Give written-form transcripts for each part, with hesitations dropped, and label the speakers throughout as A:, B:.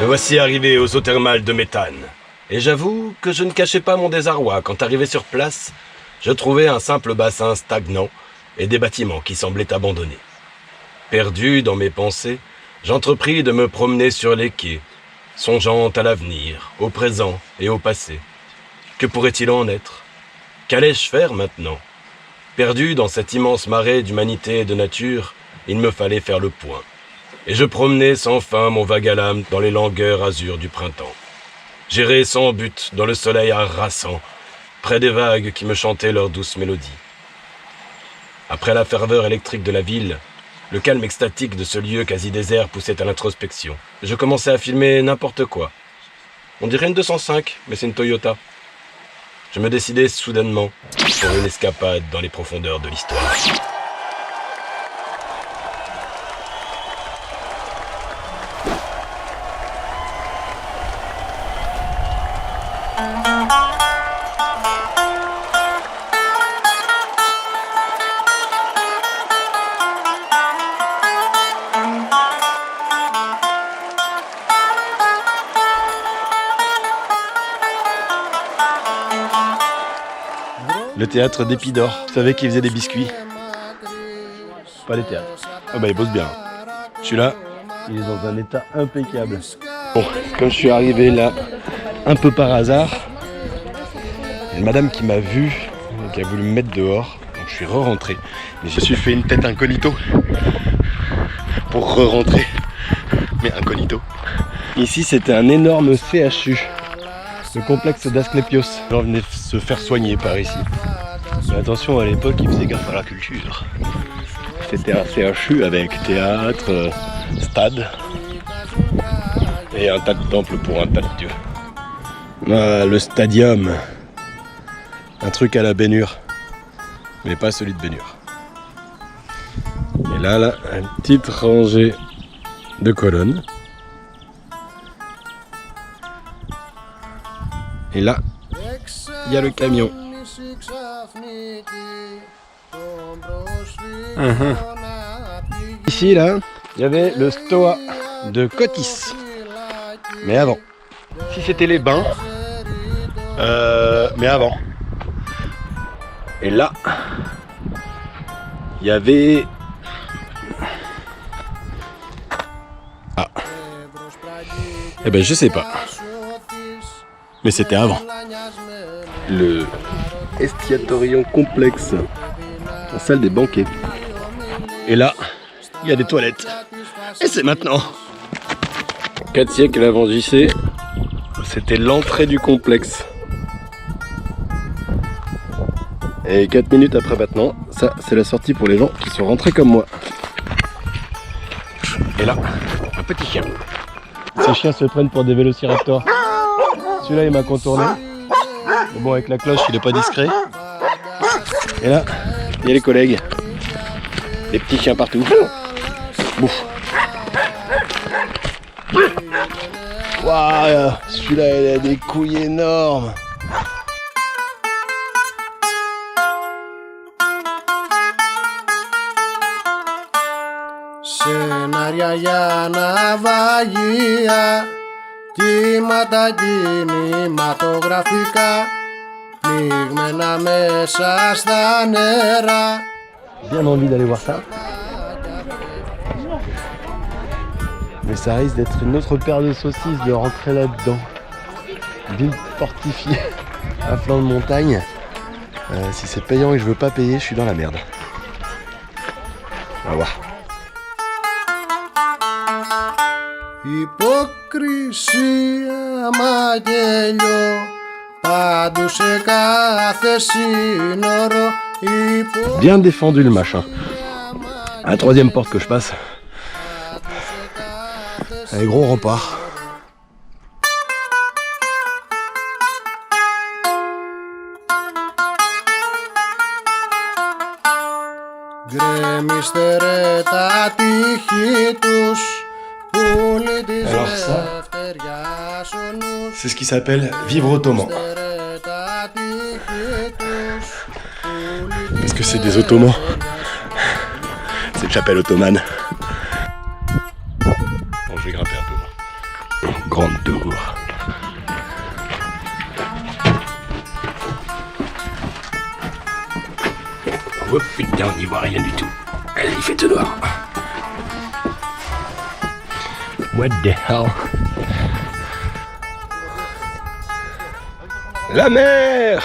A: voici arrivé aux eaux thermales de méthane. Et j'avoue que je ne cachais pas mon désarroi quand arrivé sur place, je trouvais un simple bassin stagnant et des bâtiments qui semblaient abandonnés. Perdu dans mes pensées, j'entrepris de me promener sur les quais, songeant à l'avenir, au présent et au passé. Que pourrait-il en être? Qu'allais-je faire maintenant? Perdu dans cette immense marée d'humanité et de nature, il me fallait faire le point. Et je promenais sans fin mon vague à l'âme dans les langueurs azures du printemps. J'errais sans but dans le soleil harassant, près des vagues qui me chantaient leurs douces mélodies. Après la ferveur électrique de la ville, le calme extatique de ce lieu quasi désert poussait à l'introspection. Je commençais à filmer n'importe quoi. On dirait une 205, mais c'est une Toyota. Je me décidais soudainement pour une escapade dans les profondeurs de l'histoire. Le théâtre d'Épidore. Vous savez qu'il faisait des biscuits? Pas les théâtres. Ah bah il bosse bien. Celui-là, il est dans un état impeccable. Bon, comme je suis arrivé là, un peu par hasard, il y a une madame qui m'a vu, qui a voulu me mettre dehors. Donc je suis re-rentré. Mais je me suis fait une tête incognito pour re-rentrer. Mais incognito. Ici, c'était un énorme CHU. Le complexe d'Asclépios. Les gens venaient se faire soigner par ici. Mais attention, à l'époque, ils faisaient gaffe à la culture. C'était un CHU avec théâtre, stade et un tas de temples pour un tas de dieux. Ah, le stadium. Un truc à la Bénure. Mais pas celui de Bénure. Et là, une petite rangée de colonnes. Et là, il y a le camion. Ici, là, il y avait le Stoa de Cotis. Mais avant. Si c'était les bains. Mais avant. Et là, il y avait... Ah. Eh ben, je sais pas. Mais c'était avant. Le Estiatorion complexe en salle des banquets. Et là, il y a des toilettes. Et c'est maintenant. 4 siècles avant JC, c'était l'entrée du complexe. Et 4 minutes après maintenant, ça c'est la sortie pour les gens qui sont rentrés comme moi. Et là, un petit chien. Ces chiens se prennent pour des vélociraptors. Celui-là il m'a contourné. Mais bon, avec la cloche il est pas discret. Et là, il y a les collègues. Des petits chiens partout. Bouf. Waouh, celui-là il a des couilles énormes.
B: Σενάρια για ναυαγία, κύματα κινηματογραφικά, πνιγμένα μέσα στα νερά.
A: Bien envie d'aller voir ça. Mais ça risque d'être une autre paire de saucisses de rentrer là-dedans. Ville fortifiée à flanc de montagne. Si c'est payant et que je veux pas payer, je suis dans la merde. On va voir.
B: Υποκρισία μαγέλιο, παντού σε κάθε σύνορο.
A: Bien défendu le machin. À la troisième porte que je passe. Un gros rempart.
B: Γκρεμιστερέ τα τείχη τους.
A: Alors ça, c'est ce qui s'appelle vivre ottoman. Parce que c'est des ottomans. C'est une chapelle ottomane. Bon, je vais grimper un peu. grande tour. Oh putain, on n'y voit rien du tout. Allez, il fait tout noir. What the hell? La mer!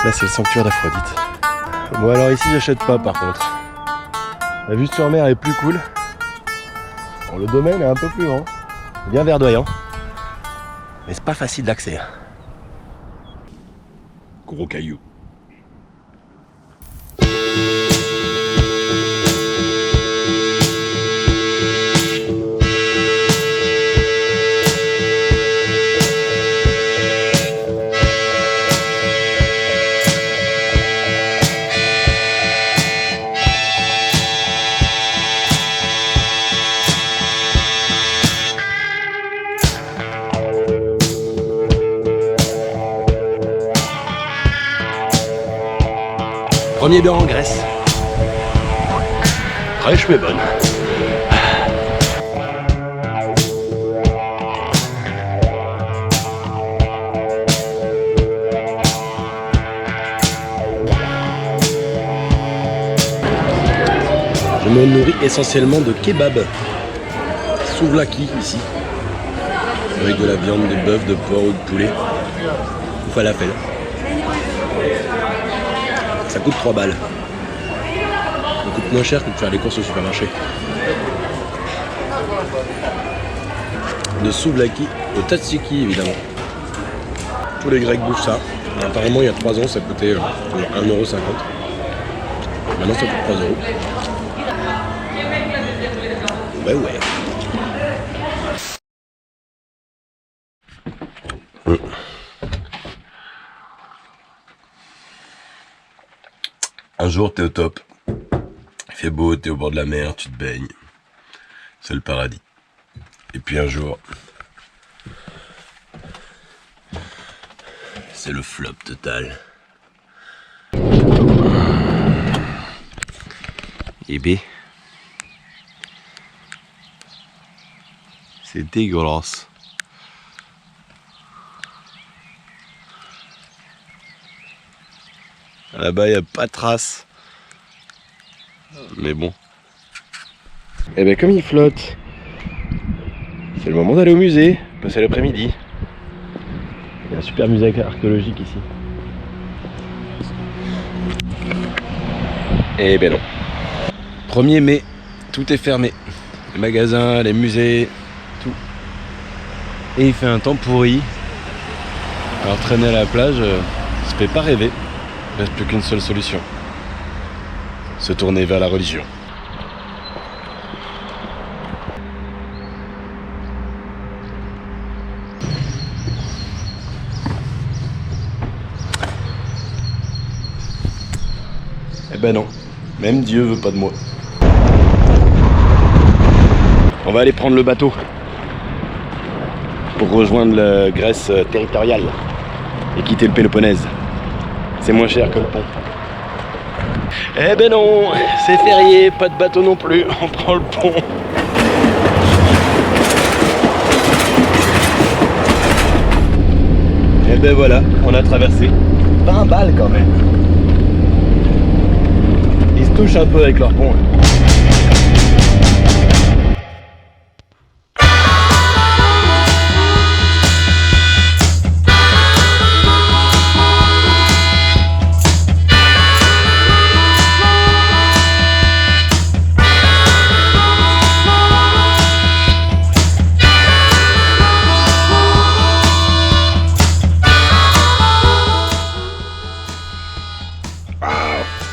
A: Là c'est le sanctuaire d'Aphrodite. Bon alors ici j'achète pas par contre. La vue sur mer est plus cool. Bon, le domaine est un peu plus grand, bien verdoyant. Mais c'est pas facile d'accès. Gros caillou. Premier bain en Grèce. Fraîche mais bonne. Je me nourris essentiellement de kebab. Souvlaki ici. Avec de la viande, de bœuf, de porc ou de poulet. Ou falafel. Ça coûte 3 balles. Ça coûte moins cher que de faire les courses au supermarché. De souvlaki au tzatziki évidemment. Tous les Grecs bouffent ça. Et apparemment il y a 3 ans ça coûtait 1,50 €. Maintenant ça coûte 3 €. Bah ouais. Un jour t'es au top, il fait beau, t'es au bord de la mer, tu te baignes, c'est le paradis. Et puis un jour, c'est le flop total. Et B, c'est dégueulasse. Là-bas, il n'y a pas de trace. Mais bon. Et bien, comme il flotte, c'est le moment d'aller au musée, passer l'après-midi. Il y a un super musée archéologique ici. Et ben non. 1er mai, tout est fermé. Les magasins, les musées, tout. Et il fait un temps pourri. Alors traîner à la plage, ça fait pas rêver. Il ne reste plus qu'une seule solution. Se tourner vers la religion. Eh ben non, même Dieu veut pas de moi. On va aller prendre le bateau pour rejoindre la Grèce territoriale et quitter le Péloponnèse. C'est moins cher que le pont. Eh ben non, c'est férié, pas de bateau non plus, on prend le pont. Et ben voilà, on a traversé. 20 balles quand même. Ils se touchent un peu avec leur pont.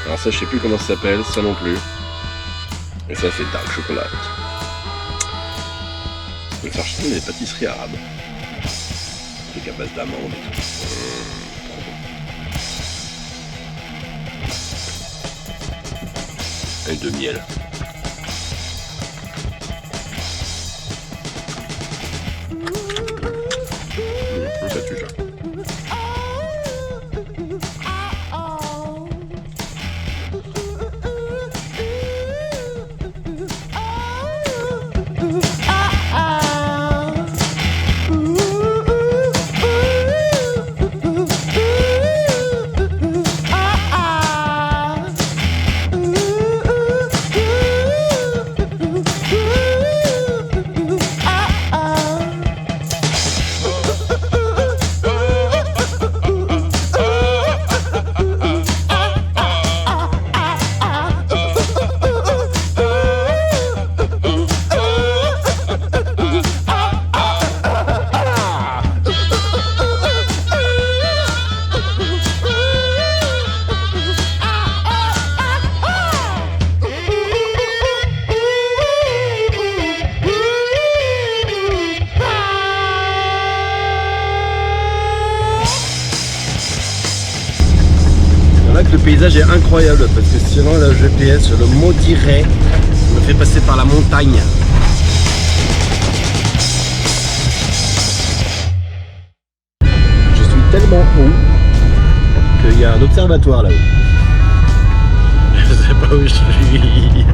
A: Alors ça je sais plus comment ça s'appelle, ça non plus. Et ça c'est dark chocolat. On va faire des pâtisseries arabes. truc à base d'amande et tout. Trop bon. Et de miel. Ça tue ça. Le paysage est incroyable parce que sinon le GPS, je le maudirais, me fait passer par la montagne. Je suis tellement haut qu'il y a un observatoire là-haut. Je sais pas où je suis.